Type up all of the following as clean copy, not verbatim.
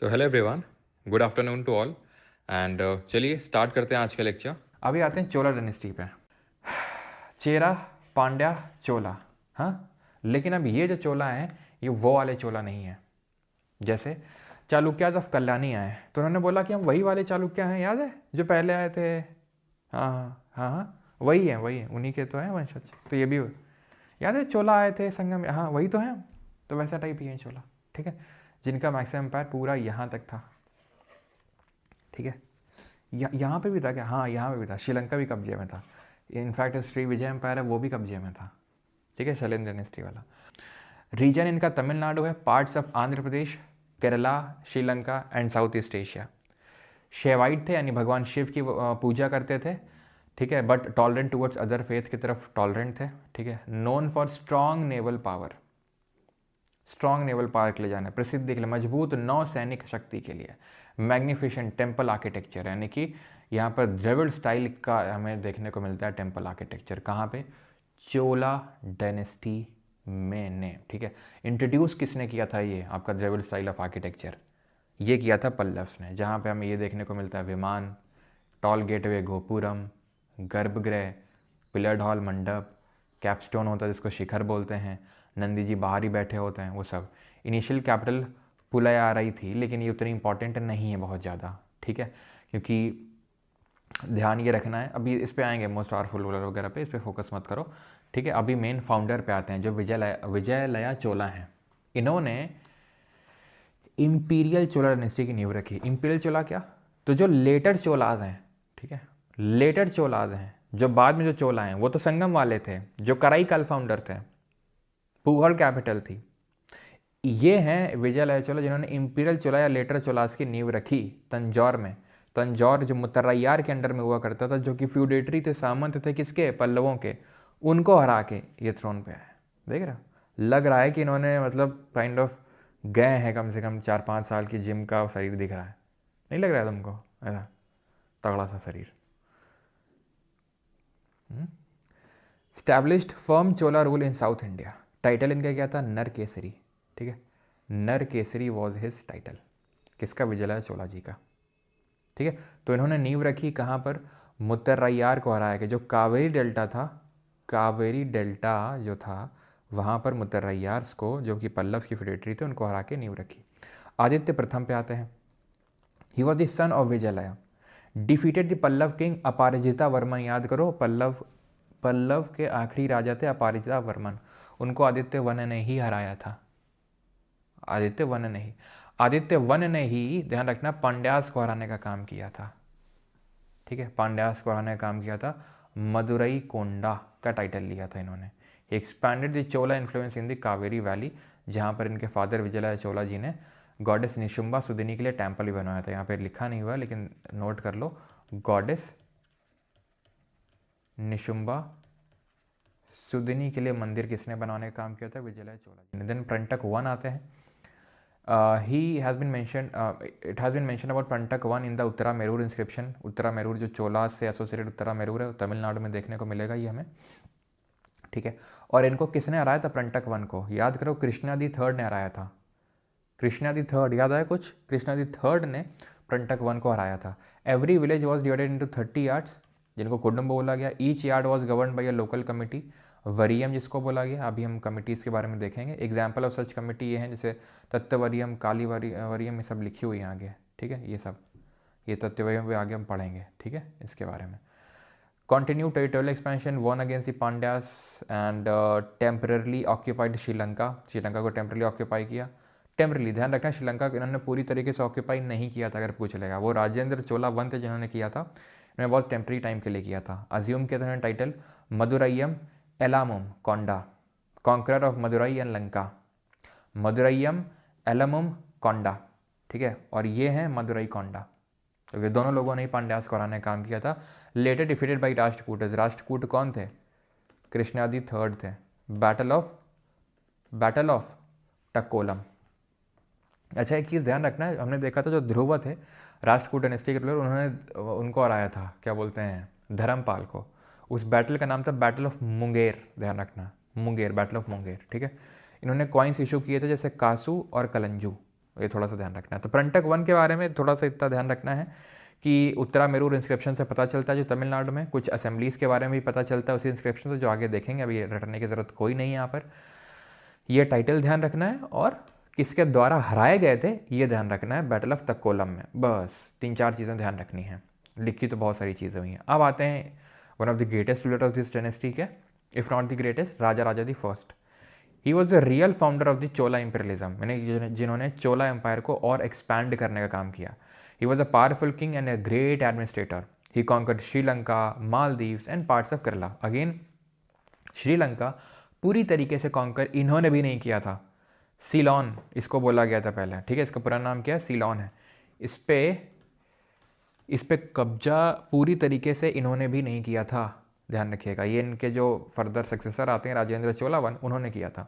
So hello everyone, good afternoon to all and चलिए start करते हैं आज का लेक्चर। अभी आते हैं चोला डायनेस्टी पे। चेरा, पांड्या, चोला। हाँ, लेकिन अब ये जो चोला हैं ये वो वाले चोला नहीं है। जैसे चालुक्याज ऑफ कल्याणी आए तो उन्होंने बोला कि हम वही वाले चालुक्य हैं, याद है जो पहले आए थे। हाँ हाँ हाँ हाँ, वही है, उन्हीं के तो हैं वंशज। तो ये भी याद है, चोला आए थे संगम, हाँ वही तो हैं। तो वैसा टाइप ही है चोला, ठीक है, जिनका मैक्सिमम एम्पायर पूरा यहाँ तक था। ठीक है, यहाँ पे भी था क्या? हाँ, यहाँ पे भी था। श्रीलंका भी कब्जे में था। इनफैक्ट श्री विजय एम्पायर है वो भी कब्जे में था। ठीक है, शैलेंद्र डायनेस्टी वाला। रीजन इनका तमिलनाडु है, parts of Andhra Pradesh, Kerala, Sri Lanka and south east Asia. Shaivite थे, यानी भगवान शिव की पूजा करते थे। ठीक है, but tolerant towards other faith की तरफ टॉलरेंट थे। ठीक है, known for strong naval power, strong naval power के लिए जाना, प्रसिद्ध के लिए, मजबूत नौ सैनिक शक्ति के लिए, मैग्निफिशेंट टेम्पल आर्किटेक्चर, यानी कि यहाँ पर द्रविड़ स्टाइल का हमें देखने को मिलता है टेम्पल आर्किटेक्चर। कहाँ पे? चोला डायनेस्टी में ने। ठीक है, इंट्रोड्यूस किसने किया था ये आपका द्रविड़ स्टाइल ऑफ आर्किटेक्चर? ये किया था पल्लव्स ने, जहाँ पे हमें ये देखने को मिलता है विमान, टॉल गेटवे गोपुरम, गर्भगृह, पिलर्ड हॉल मंडप, कैपस्टोन होता है जिसको शिखर बोलते हैं, नंदी जी बाहर ही बैठे होते हैं, वो सब। इनिशियल कैपिटल पुलय आ रही थी, लेकिन ये उतनी इंपॉर्टेंट नहीं है बहुत ज़्यादा। ठीक है, क्योंकि ध्यान ये रखना है, अभी इस पे आएंगे मोस्ट पावरफुल रूलर वगैरह पे, इस पर फोकस मत करो। ठीक है, अभी मेन फाउंडर पे आते हैं जो विजयलया चोला हैं। इन्होंने इंपीरियल चोला डायनेस्टी की नींव रखी। इंपीरियल चोला क्या? तो जो लेटर चोलाज हैं, ठीक है, लेटर चोलाज हैं, जो बाद में जो चोला हैं वो तो संगम वाले थे, जो कराईकल फाउंडर थे, पूहल कैपिटल थी। ये हैं विजयलया चोला जिन्होंने इंपीरियल चोला या लेटर चोलास की नींव रखी तंजौर में। तंजौर जो मुत्तरायार के अंडर में हुआ करता था, जो कि फ्यूडेटरी थे, सामंत थे किसके? पल्लवों के। उनको हरा के ये थ्रोन पे आए। देख रहा, लग रहा है कि इन्होंने मतलब काइंड ऑफ गए हैं, कम से कम 4-5 साल की जिम का शरीर दिख रहा है, नहीं लग रहा है तुमको ऐसा तगड़ा सा शरीर? Established firm Chola rule in south India. Title इनका क्या था? नर केसरी। ठीक है, नर केसरी वॉज हिज टाइटल। किसका? विजयलया चोला जी का। ठीक है, तो इन्होंने नींव रखी कहाँ पर? मुत्तरायार को हराया के, जो कावेरी डेल्टा था, कावेरी डेल्टा जो था वहाँ पर मुत्तरायार्स को, जो कि पल्लव की फेडरेटरी थे, उनको हरा के नींव रखी। आदित्य प्रथम पे आते हैं। He was the son of Vijayalaya, defeated the Pallava king Aparajita Varman. याद करो, पल्लव के आखिरी राजा थे अपराजिता वर्मन, उनको आदित्य वन ने ही हराया था। आदित्य वन ने ही, ध्यान रखना, पांड्यास को हराने का काम किया था। ठीक है, पांड्यास को हराने का काम किया था। मदुरई कोंडा का टाइटल लिया था इन्होंने। Expanded the Chola influence in the Kaveri valley, जहाँ पर इनके फादर विजयलया चोला जी ने गॉडेस निशुम्बा सुदिनी के लिए टेम्पल भी बनवाया था। यहाँ पे लिखा नहीं हुआ लेकिन नोट कर लो, गॉडेस निशुम्बा सुदिनी के लिए मंदिर किसने बनवाने का काम किया था? विजयलया चोला जी ने। देन प्रंटक वन आते हैं। it has been mentioned about Prantak I in the Uttara Merur inscription. Uttara Merur जो चोला से एसोसिएटेड उत्तरा मेरूर है, तमिलनाडु में देखने को मिलेगा ये हमें। ठीक है, और इनको किसने हराया था? प्रंटक वन को याद करो, कृष्णादि थर्ड ने हराया था। कृष्णादि थर्ड याद आया कुछ? कृष्णादि थर्ड ने प्रंटक वन को हराया था। Every village was divided into 30 yards, जिनको कुडुम्ब बोला गया। Each yard was govern by a local committee, variyam जिसको बोला गया। अभी हम कमिटीज़ के बारे में देखेंगे। एग्जाम्पल ऑफ सच कमिटी ये हैं, जैसे तत्वरियम, काली वरीयम, ये सब लिखी हुई है आगे। ठीक है, ये सब, ये तत्वरियम भी आगे हम पढ़ेंगे। ठीक है, इसके बारे में। Continue territorial expansion, won against the Pandyas and temporarily occupied Sri Lanka. Sri Lanka को टेम्परली ऑक्यूपाई किया। टेम्परली, ध्यान रखना, श्रीलंका को इन्होंने पूरी तरीके से ऑक्यूपाई नहीं किया था, अगर पूछ लेगा। वो राजेंद्र चोला वन थे जिन्होंने किया था, इन्होंने बहुत टेम्पररी टाइम के लिए किया था। अज्यूम किया था इन्होंने title Maduraiyum Ilamum Konda, conqueror of Madurai and Lanka. Maduraiyum Ilamum Konda. ठीक है, और ये हैं मदुरई कोंडा। तो ये दोनों लोगों ने ही पांड्यास को हराने का काम किया था। Later defeated by Rashtrakutas. Rashtrakuta कौन थे? कृष्णादि थर्ड थे। Battle of Takkolam. अच्छा, एक चीज़ ध्यान रखना है, हमने देखा था जो ध्रुव थे राष्ट्रकूट डायनेस्टी के रूलर, उन्होंने उनको हराया था, क्या बोलते हैं, धर्मपाल को। उस बैटल का नाम था बैटल ऑफ मुंगेर, ध्यान रखना, मुंगेर, बैटल ऑफ मुंगेर। ठीक है, इन्होंने कॉइन्स इशू किए थे, जैसे कासू और कलंजू, ये थोड़ा सा ध्यान रखना है। तो परंटक वन के बारे में थोड़ा सा इतना ध्यान रखना है कि उत्तरामेरूर इंस्क्रिप्शन से पता चलता है जो तमिलनाडु में, कुछ असेंबलीज़ के बारे में भी पता चलता है उसी इंस्क्रिप्शन से, जो आगे देखेंगे, अभी रटने की ज़रूरत कोई नहीं है यहाँ पर। ये टाइटल ध्यान रखना है और किसके द्वारा हराए गए थे ये ध्यान रखना है बैटल ऑफ तक्कोलम में। बस 3-4 चीज़ें ध्यान रखनी है, लिखी तो बहुत सारी चीज़ें हुई हैं। अब आते हैं one of the greatest ruler of this dynasty के, if not the greatest, Raja Raja the first. He was the real founder of the Chola imperialism, यानी जिन्होंने चोला एम्पायर को और एक्सपैंड करने का काम किया। He was a powerful king and a great administrator. He conquered Sri Lanka, Maldives and parts of Kerala. Again Sri Lanka पूरी तरीके से कॉन्कर इन्होंने भी नहीं किया था। सीलोन इसको बोला गया था पहले, ठीक है, इसका पूरा नाम क्या है, सीलोन है। इस पे कब्जा पूरी तरीके से इन्होंने भी नहीं किया था, ध्यान रखिएगा। ये इनके जो फर्दर सक्सेसर आते हैं राजेंद्र चोला वन, उन्होंने किया था।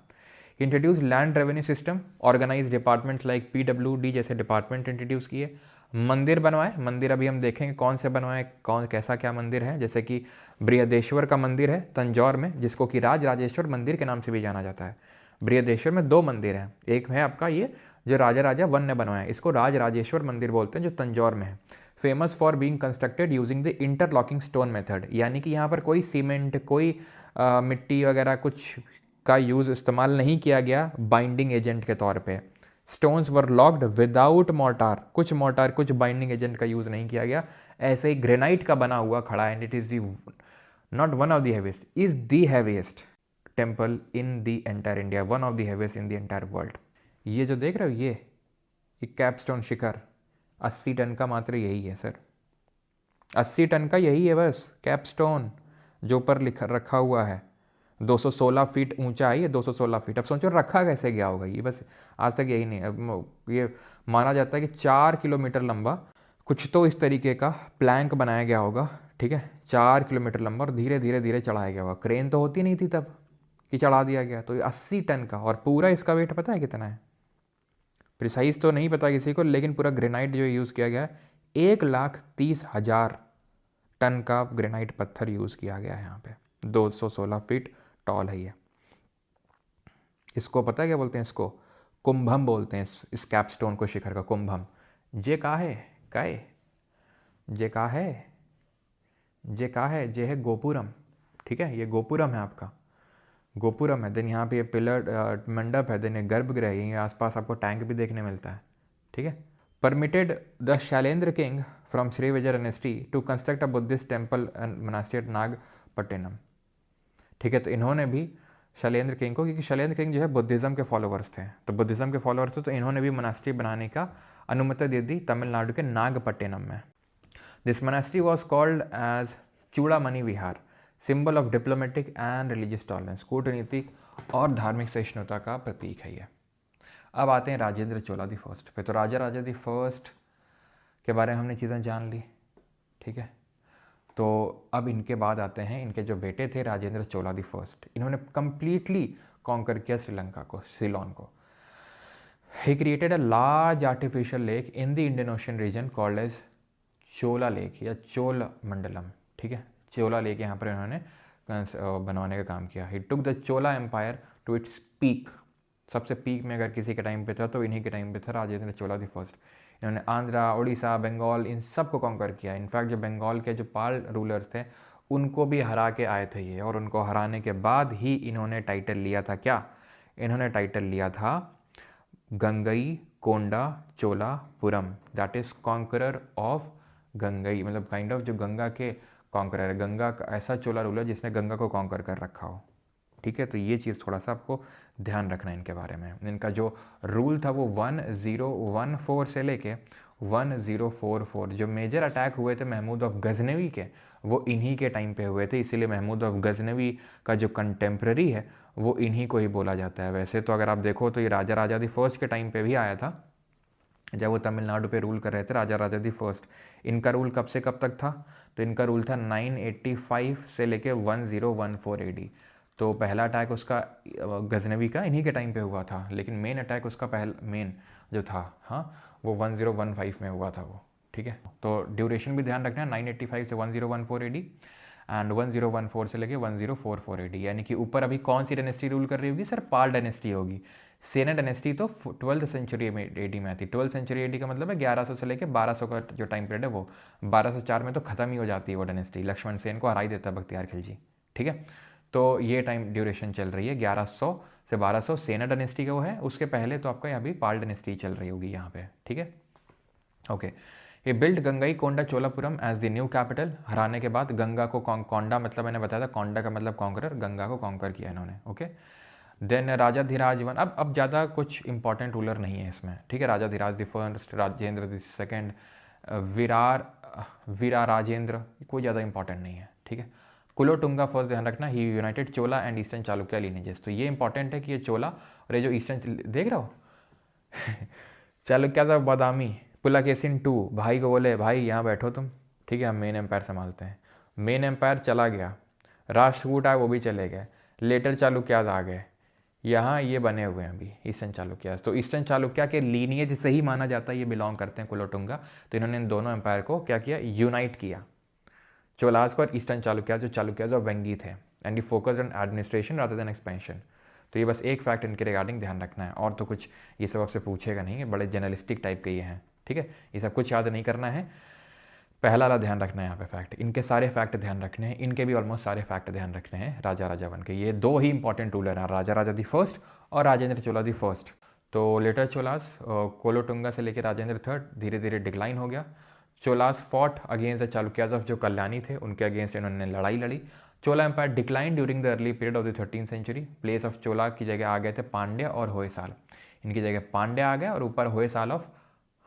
Introduce land revenue system, organize departments like PWD जैसे डिपार्टमेंट इंट्रोड्यूस किए। मंदिर बनवाए, मंदिर अभी हम देखेंगे कौन से बनवाए, कौन कैसा क्या मंदिर है, जैसे कि बृहदेश्वर का मंदिर है तंजौर में, जिसको कि राजराजेश्वर मंदिर के नाम से भी जाना जाता है। बृहदेश्वर में 2 मंदिर हैं, एक है आपका ये जो राजा राजा वन ने बनवाया, इसको राजराजेश्वर मंदिर बोलते हैं, जो तंजौर में है। Famous for being constructed using the interlocking stone method, यानी कि यहाँ पर कोई सीमेंट, कोई मिट्टी वगैरह कुछ का यूज़ इस्तेमाल नहीं किया गया बाइंडिंग एजेंट के तौर पे। स्टोन्स वर लॉक्ड विदाउट मोर्टार, कुछ बाइंडिंग एजेंट का यूज़ नहीं किया गया, ऐसे ही ग्रेनाइट का बना हुआ खड़ा है। And it is the not one of the heaviest, is the heaviest temple in the entire India, one of the heaviest in the entire world. ये जो देख रहे हो ये कैपस्टोन शिखर 80 टन का मात्र यही है सर, 80 टन का यही है बस कैपस्टोन जो ऊपर लिखा रखा हुआ है। 216 फीट ऊंचा है ये, 216 फीट। अब सोचो रखा कैसे गया होगा ये, बस आज तक यही नहीं। अब ये माना जाता है कि 4 किलोमीटर लंबा कुछ तो इस तरीके का प्लैंक बनाया गया होगा, ठीक है, 4 किलोमीटर लंबा, और धीरे धीरे धीरे चढ़ाया गया होगा। क्रेन तो होती नहीं थी तब कि चढ़ा दिया गया। तो ये 80 टन का, और पूरा इसका वेट पता है कितना है, प्रिसाइज तो नहीं पता किसी को, लेकिन पूरा ग्रेनाइट जो यूज़ किया गया है 1,30,000 टन का ग्रेनाइट पत्थर यूज़ किया गया है यहाँ पे। 216 फीट टॉल है ये। इसको पता है क्या बोलते हैं, इसको कुंभम बोलते हैं, इस कैपस्टोन को, शिखर का कुंभम। जे का है काय, जे का है, जे का है, जे है गोपुरम, ठीक है, ये गोपुरम है आपका, गोपुरम है। देन यहाँ पे ये पिलर मंडप है, देन ये गर्भगृह, ये आसपास आपको टैंक भी देखने मिलता है, ठीक है। Permitted the Shailendra king from Srivijaya dynasty to construct a Buddhist temple and monastery at Nagapattinam, ठीक है। तो इन्होंने भी शैलेंद्र किंग को, क्योंकि शैलेंद्र किंग जो है बुद्धिज़्म के फॉलोअर्स थे, तो बुद्धिज़्म के फॉलोअर्स थे, तो इन्होंने भी मोनास्ट्री बनाने का अनुमति दे दी तमिलनाडु के नागपट्टिनम में। This monastery was called as Chudamani Vihara, symbol of diplomatic and religious tolerance, कूटनीतिक और धार्मिक सहिष्णुता का प्रतीक है ये। अब आते हैं राजेंद्र चोला दी फर्स्ट पे। तो राजा राजा दी फर्स्ट के बारे में हमने चीज़ें जान ली, ठीक है। तो अब इनके बाद आते हैं इनके जो बेटे थे राजेंद्र चोला दी फर्स्ट, इन्होंने कंप्लीटली कॉन्कर किया श्रीलंका को, सीलोन को। He created a large artificial lake in the Indian Ocean region called as Chola lake या चोल मंडलम, ठीक है, चोला लेक यहाँ पर इन्होंने बनवाने का काम किया। He took the Chola empire to its peak, सबसे पीक में अगर किसी के टाइम पे था तो इन्हीं के टाइम पे था राजेंद्र चोला दी फर्स्ट। इन्होंने आंध्रा, उड़ीसा, बंगाल, इन सब को कॉन्कर किया। इनफैक्ट जो बंगाल के जो पाल रूलर्स थे उनको भी हरा के आए थे ये, और उनको हराने के बाद ही इन्होंने टाइटल लिया था क्या, इन्होंने टाइटल लिया था गंगई कोंडा Cholapuram, that is conqueror of Gangai, मतलब काइंड ऑफ जो गंगा के कॉन्करर है, गंगा का ऐसा चोला रूलर जिसने गंगा को कॉन्कर कर रखा हो, ठीक है। तो ये चीज़ थोड़ा सा आपको ध्यान रखना है इनके बारे में। इनका जो रूल था वो 1014 से लेके 1044, जो मेजर अटैक हुए थे महमूद ऑफ गजनवी के, वो इन्हीं के टाइम पे हुए थे, इसीलिए महमूद ऑफ गजनवी का जो कंटेम्प्रेरी है वो इन्हीं को ही बोला जाता है। वैसे तो अगर आप देखो तो ये राजा राजा दी फर्स्ट के टाइम पे भी आया था, जब वो तमिलनाडु पे रूल कर रहे थे राजा राजा दी फर्स्ट। इनका रूल कब से कब तक था, तो इनका रूल था 985 से लेके 1014 AD। तो पहला अटैक उसका गजनवी का इन्हीं के टाइम पे हुआ था, लेकिन मेन अटैक उसका मेन जो था, हाँ, वो 1015 में हुआ था वो, ठीक है। तो ड्यूरेशन भी ध्यान रखना है, 985 से 1014 AD एंड 1014 से लेके 1044 AD, यानी कि ऊपर अभी कौन सी डायनेस्टी रूल कर रही होगी सर, पाल डायनेस्टी होगी। सेना डायनेस्टी तो 12th सेंचुरी में एडी में आती। 12th सेंचुरी एडी का मतलब है 1100 से लेकर 1200 का जो टाइम पीरियड है वो 1204 में तो ख़त्म ही हो जाती है वो डायनेस्टी, लक्ष्मण सेन को हरा ही देता है बख्तियार खिलजी। ठीक है, तो ये टाइम ड्यूरेशन चल रही है 1100 से 1200 सेना डायनेस्टी का वो है। उसके पहले तो आपका यहाँ भी पाल डायनेस्टी चल रही होगी यहाँ पे। ठीक है, ओके। ये build Gangai Konda Cholapuram as the new capital. हराने के बाद गंगा को कोंडा मतलब मैंने बताया था, कोंडा का मतलब कॉन्करर, गंगा को कॉन्कर किया इन्होंने। ओके, देन राजा धीराज वन। अब ज़्यादा कुछ इंपॉर्टेंट रूलर नहीं है इसमें। ठीक है, Raja Dhiraj the first, Rajendra the second, Vira Rajendra, कोई ज़्यादा इंपॉर्टेंट नहीं है। ठीक है, कुलोटुंगा फर्स्ट ध्यान रखना, he united Chola and eastern Chalukya lineages. तो ये इंपॉर्टेंट है कि ये चोला और ये जो ईस्टर्न, देख रहे हो चालुक्य साहब बादामी, पुलाकेसिन 2 भाई को बोले भाई यहाँ बैठो तुम, ठीक है हम मेन एम्पायर संभालते हैं। मेन एम्पायर चला गया, राष्ट्रकूट आए वो भी चले गए, लेटर चालुक्याज आ गए, यहाँ ये बने हुए हैं अभी ईस्टर्न चालुक्याज। तो ईस्टर्न चालुक्या के लीनिएज से ही माना जाता है ये बिलोंग करते हैं कुलोटुंगा। तो इन्होंने इन दोनों एम्पायर को क्या किया, यूनाइट किया, चोलाज को और ईस्टर्न चालुक्याज, जो चालुक्याज और वेंगी थे। And you focus on administration rather than expansion. तो ये बस एक फैक्ट इनके रिगार्डिंग ध्यान रखना है, और तो कुछ ये सब आपसे पूछेगा नहीं है, बड़े जर्नलिस्टिक टाइप के ये हैं। ठीक है, ये सब कुछ याद नहीं करना है, पहला वाला ध्यान रखना है यहाँ पे फैक्ट। इनके सारे फैक्ट ध्यान रखने हैं, इनके भी ऑलमोस्ट सारे फैक्ट ध्यान रखने हैं राजा राजावन के। ये दो ही इंपॉर्टेंट रूलर हैं, राजा राजा दी फर्स्ट और राजेंद्र चोला दी फर्स्ट। तो लेटर चोलास कोलोटुंगा से लेकर राजेंद्र थर्ड धीरे धीरे डिक्लाइन हो गया। Cholas fought against the Chalukyas of जो कल्याणी थे, उनके अगेंस्ट इन्होंने लड़ाई लड़ी। Chola empire decline during the early period of the 13th century. Place of Chola की जगह आ गए थे पांड्या और होयसाल, इनकी जगह पांड्या आ गया और ऊपर होयसाल ऑफ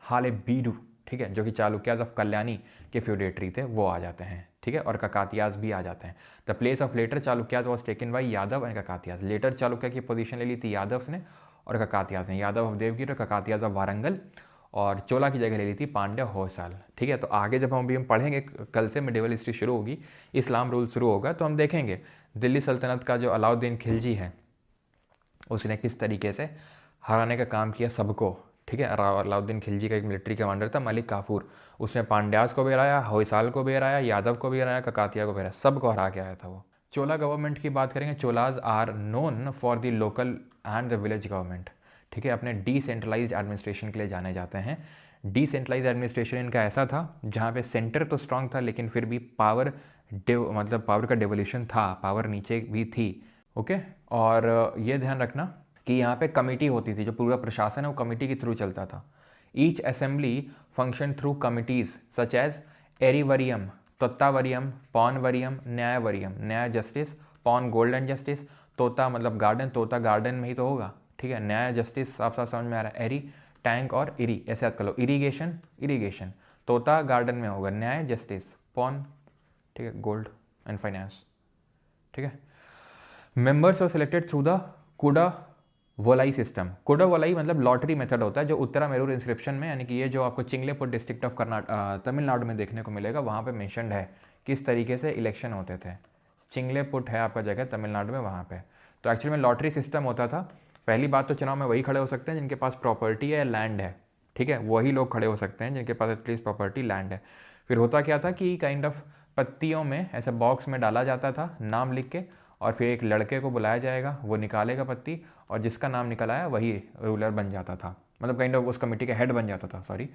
हालेबीडु, ठीक है, जो कि चालुक्याज ऑफ कल्याणी के फ्यूडेटरी थे वो आ जाते हैं। ठीक है, और ककातियाज भी आ जाते हैं। The place of later Chalukyas was taken by Yadav and Kakatiyas. Later Chalukya की पोजीशन ले ली थी यादव्स ने और ककातियाज ने, यादव ऑफ देवगिरी और ककातियाज ऑफ वारंगल, और चोला की जगह ले ली थी पांड्या होयसाल। ठीक है, तो आगे जब हम पढ़ेंगे, कल से मिडिवल हिस्ट्री शुरू होगी, इस्लाम रूल शुरू होगा, तो हम देखेंगे दिल्ली सल्तनत का जो अलाउद्दीन खिलजी है उसने किस तरीके से हराने का काम किया सबको। ठीक है, अलाउद्दीन खिलजी का एक मिलिट्री कमांडर था मलिक काफूर, उसने पांड्यास को भी हराया, होयसाल को भी हराया, यादव को भी हराया, ककातिया को भी हराया, सबको हरा के आया था वो। चोला गवर्नमेंट की बात करेंगे, Cholas are known for the local and the village government. ठीक है, अपने डिसेंट्रलाइज्ड एडमिनिस्ट्रेशन के लिए जाने जाते हैं। डिसेंट्रलाइज्ड एडमिनिस्ट्रेशन इनका ऐसा था जहाँ पे सेंटर तो स्ट्रांग था लेकिन फिर भी पावर मतलब पावर का डेवोल्यूशन था, पावर नीचे भी थी। ओके, और ये ध्यान रखना कि यहाँ पे कमेटी होती थी, जो पूरा प्रशासन है वो कमेटी के थ्रू चलता था। Each assembly function through committees such as Erivariyam, Thottavariyam, Ponvariyam, Nyayavariyam, nyaya justice, pawn golden justice, तोता मतलब गार्डन, तोता गार्डन में ही तो होगा। ठीक है, न्याय जस्टिस साफ साफ समझ में आ रहा है, एरी टैंक और इरी, ऐसे याद कर लो, इरीगेशन इरीगेशन, तोता गार्डन में होगा, न्याय जस्टिस, पॉन, ठीक है, गोल्ड एंड फाइनेंस। ठीक है, members are selected through the Kuda Volai system. Kuda Volai मतलब लॉटरी मेथड होता है, जो उत्तरा मेरूर इंस्क्रिप्शन में, यानी कि ये जो आपको चिंगलेपुर डिस्ट्रिक्ट ऑफ तमिलनाडु में देखने को मिलेगा, वहाँ पे मेंशन्ड है किस तरीके से इलेक्शन होते थे। चिंगलेपुट है आपका जगह तमिलनाडु में, वहाँ पे तो एक्चुअली में लॉटरी सिस्टम होता था। पहली बात तो चुनाव में वही खड़े हो सकते हैं जिनके पास प्रॉपर्टी है, लैंड है। ठीक है, वही लोग खड़े हो सकते हैं जिनके पास एटलीस्ट प्रॉपर्टी लैंड है। फिर होता क्या था कि काइंड ऑफ पत्तियों में ऐसे बॉक्स में डाला जाता था नाम लिख के, और फिर एक लड़के को बुलाया जाएगा, वो निकालेगा पत्ती, और जिसका नाम निकल आया वही रूलर बन जाता था, मतलब काइंड ऑफ उस कमेटी का हेड बन जाता था, सॉरी।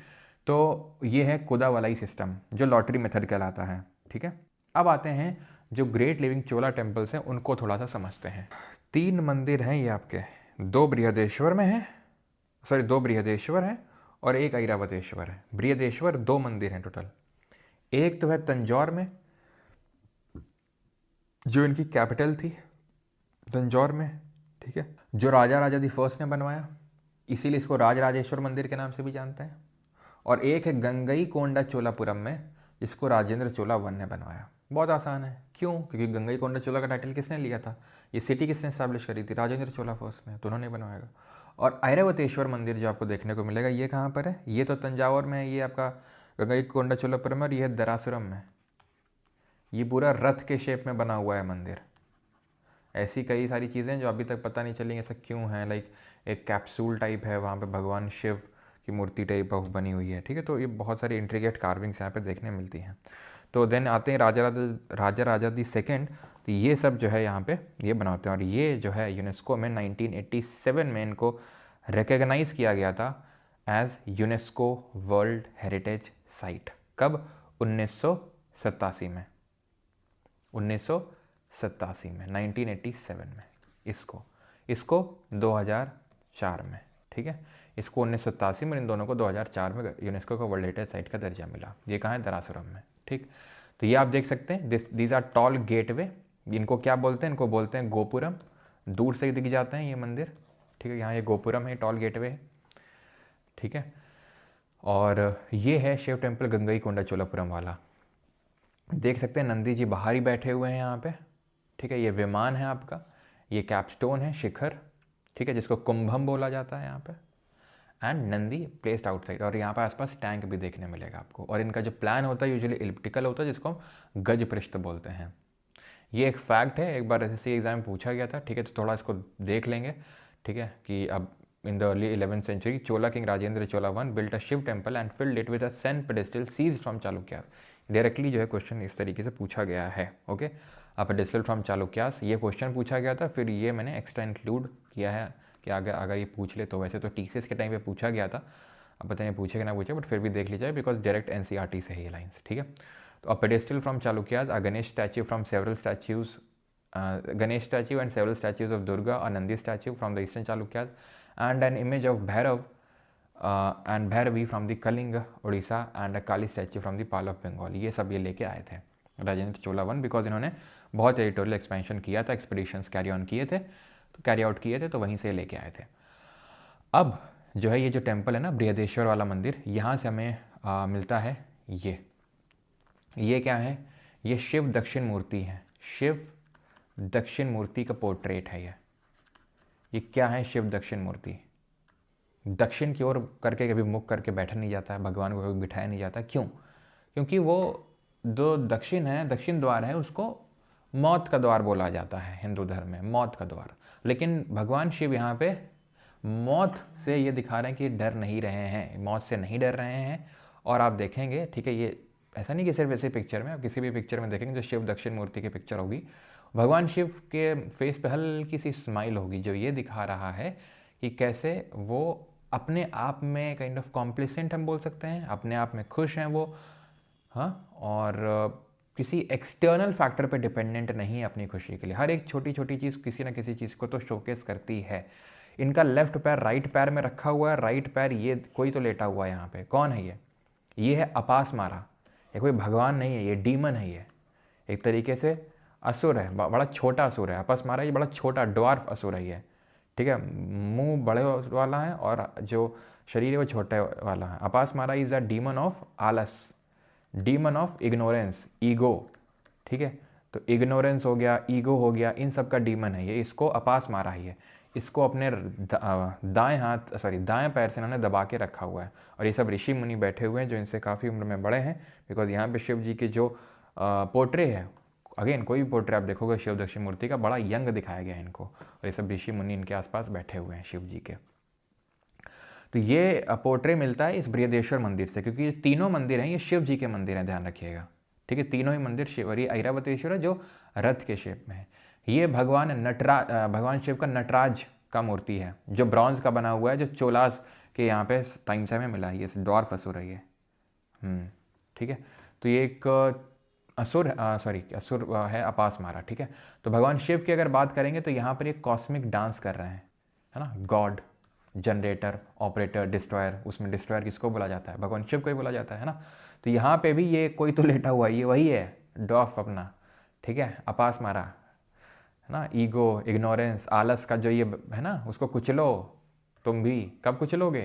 तो ये है कुदावलाई सिस्टम जो लॉटरी मेथड कहलाता है। ठीक है, अब आते हैं जो ग्रेट लिविंग चोला टेम्पल्स हैं उनको थोड़ा सा समझते हैं। 3 मंदिर हैं ये आपके, 2 बृहदेश्वर में हैं, सॉरी 2 बृहदेश्वर हैं और एक ऐरावतेश्वर है। बृहदेश्वर 2 मंदिर हैं टोटल। एक तो है तंजौर में, जो इनकी कैपिटल थी तंजौर में। ठीक है, जो राजा राजा दी फर्स्ट ने बनवाया, इसीलिए इसको राजराजेश्वर मंदिर के नाम से भी जानते हैं। और एक है गंगई कोंडा चोलापुरम में, जिसको राजेंद्र चोला वन ने बनवाया। बहुत आसान है, क्यों? क्योंकि गंगई कोंडा चोला का टाइटल किसने लिया था, ये सिटी किसने स्टैब्लिश करी थी, राजेंद्र चोला फर्स्ट ने, तो उन्होंने बनवाएगा। और ऐरावतेश्वर मंदिर जो आपको देखने को मिलेगा, ये कहाँ पर है, ये तो तंजावर में है, ये आपका गंगई कोंडा चोलापुरम में, और ये है दरासुरम में। ये पूरा रथ के शेप में बना हुआ है मंदिर। ऐसी कई सारी चीज़ें जो अभी तक पता नहीं चली ऐसा क्यों है, लाइक एक कैप्सूल टाइप है, वहाँ पे भगवान शिव की मूर्ति टाइप ऑफ बनी हुई है। ठीक है, तो ये बहुत सारी इंट्रिकेट कार्विंग्स यहाँ पे देखने मिलती हैं। तो देन आते हैं राजा राजा दी सेकेंड। तो ये सब जो है यहाँ पे ये बनाते हैं, और ये जो है यूनेस्को में 1987 में इनको रिकग्नाइज़ किया गया था as UNESCO world heritage site. कब? 1987 में, 1987 में, 1987 में। इसको 2004 में, ठीक है। इसको 1987 में, इन दोनों को 2004 में यूनेस्को का वर्ल्ड हेरिटेज साइट का दर्जा मिला। ये कहाँ है? दरासुरम में, ठीक। तो ये आप देख सकते हैं, दीज आर टॉल गेटवे। इनको क्या बोलते हैं? इनको बोलते हैं गोपुरम। दूर से दिख जाते हैं ये मंदिर, ठीक है। यहाँ ये गोपुरम है, टॉल गेटवे है, ठीक है। और ये है शिव टेम्पल गंगईकोंडा चोलापुरम वाला। देख सकते हैं नंदी जी बाहर ही बैठे हुए हैं यहाँ पे, ठीक है। ये विमान है आपका, ये कैपस्टोन है, शिखर, ठीक है, जिसको कुंभम बोला जाता है यहाँ पे। एंड नंदी प्लेस्ड आउटसाइड, और यहाँ पर आसपास टैंक भी देखने मिलेगा आपको। और इनका जो प्लान होता है यूजुअली इलिप्टिकल होता है, जिसको हम गज पृष्ठ बोलते हैं। ये एक फैक्ट है, एक बार एसएससी एग्जाम में पूछा गया था, ठीक है। तो थोड़ा इसको देख लेंगे, ठीक है, कि अब in the early 11th century Chola king Rajendra Chola one built a Shiva temple and filled it with a saint pedestal seized from Chalukyas. Directly जो है क्वेश्चन इस तरीके से पूछा गया है, okay. A pedestal from Chalukyas, ये क्वेश्चन पूछा गया था, फिर ये मैंने एक्स्ट्रा इंक्लूड किया है कि अगर ये पूछ ले तो। वैसे तो टीसीएस के टाइम पे पूछा गया था, अब पता नहीं पूछे कि ना पूछे, बट फिर भी देख लीजिए बिकॉज डायरेक्ट एनसीईआरटी से है ये लाइन्स, ठीक है। तो अ pedestal from Chalukyas, a Ganesh statue from several statues, Ganesh statue and several statues of Durga, a Nandi statue from the eastern Chalukyas, and an image of Bhairav and Bhairavi from the Kalinga, Odisha, and a Kali statue from the Pal of Bengal। ये सब ये लेके आए थे Rajendra Chola one, because इन्होंने बहुत territorial expansion किया था, एक्सपीडिशंस कैरी ऑन किए थे, तो कैरी आउट किए थे, तो वहीं से लेके आए थे। अब जो है ये जो टेम्पल है ना, बृहदेश्वर वाला मंदिर, यहाँ से हमें मिलता है ये क्या है? ये शिव दक्षिण मूर्ति है, शिव दक्षिण मूर्ति का पोर्ट्रेट है ये क्या है? शिव दक्षिण मूर्ति। दक्षिण की ओर करके कभी मुख करके बैठा नहीं जाता है, भगवान को कभी बिठाया नहीं जाता। क्यों? क्योंकि वो जो दक्षिण है, दक्षिण द्वार है, उसको मौत का द्वार बोला जाता है हिंदू धर्म में, मौत का द्वार। लेकिन भगवान शिव यहाँ पे मौत से ये दिखा रहे हैं कि डर नहीं रहे हैं, मौत से नहीं डर रहे हैं। और आप देखेंगे, ठीक है, ये ऐसा नहीं कि सिर्फ ऐसे पिक्चर में, आप किसी भी पिक्चर में देखेंगे जो शिव दक्षिण मूर्ति की पिक्चर होगी, भगवान शिव के फेस पे हल्की सी स्माइल होगी, जो ये दिखा रहा है कि कैसे वो अपने आप में काइंड ऑफ कॉम्प्लिसेंट हम बोल सकते हैं, अपने आप में खुश हैं वो, हाँ। और किसी एक्सटर्नल फैक्टर पे डिपेंडेंट नहीं है अपनी खुशी के लिए। हर एक छोटी छोटी चीज़ किसी ना किसी चीज़ को तो शोकेस करती है। इनका लेफ्ट पैर राइट पैर में रखा हुआ है, राइट पैर ये कोई तो लेटा हुआ है यहाँ पे। कौन है ये है अपास मारा। ये कोई भगवान नहीं है, ये डीमन है। ये एक तरीके से असुर है, बड़ा छोटा असुर है। अपास मारा ये बड़ा छोटा ड्वार्फ असुर है ये, ठीक है। मुंह बड़े वाला है और जो शरीर है वो छोटे वाला है। अपास मारा इज़ अ डीमन ऑफ आलस, डीमन ऑफ इग्नोरेंस, ईगो, ठीक है। तो इग्नोरेंस हो गया, ईगो हो गया, इन सब का डीमन है ये। इसको अपास मारा ही है। इसको अपने दाएं पैर से इन्होंने दबा के रखा हुआ है। और ये सब ऋषि मुनि बैठे हुए हैं जो इनसे काफ़ी उम्र में बड़े हैं, बिकॉज यहाँ पे शिव जी के जो पोर्ट्रे है, अगेन कोई भी पोर्ट्रे आप देखोगे शिव दक्षिण मूर्ति का, बड़ा यंग दिखाया गया है इनको। और ये सब ऋषि मुनि इनके आसपास बैठे हुए हैं शिव जी के। तो ये पोर्ट्रे मिलता है इस बृहदेश्वर मंदिर से, क्योंकि ये तीनों मंदिर हैं ये शिव जी के मंदिर हैं, ध्यान रखिएगा, ठीक है। तीनों ही मंदिर शिव, और ये ऐरावतेश्वर है जो रथ के शेप में है। ये भगवान शिव का नटराज का मूर्ति है, जो ब्रॉन्ज का बना हुआ है, जो चोलास के यहाँ पे टाइम से हमें मिला है। ये ड्वार्फ असुर है ये, ठीक है। तो ये एक असुर है अपास मारा, ठीक है। तो भगवान शिव की अगर बात करेंगे तो यहाँ पर एक कॉस्मिक डांस कर रहे हैं, है ना। गॉड, जनरेटर, ऑपरेटर, डिस्ट्रॉयर, उसमें डिस्ट्रॉयर किसको बोला जाता है? भगवान शिव को ही बोला जाता है ना। तो यहाँ पे भी ये कोई तो लेटा हुआ है, ये वही है डॉफ अपना, ठीक है। अपास मारा, है ना। ईगो, इग्नोरेंस, आलस का जो ये है ना, उसको कुचलो। तुम भी कब कुचलोगे?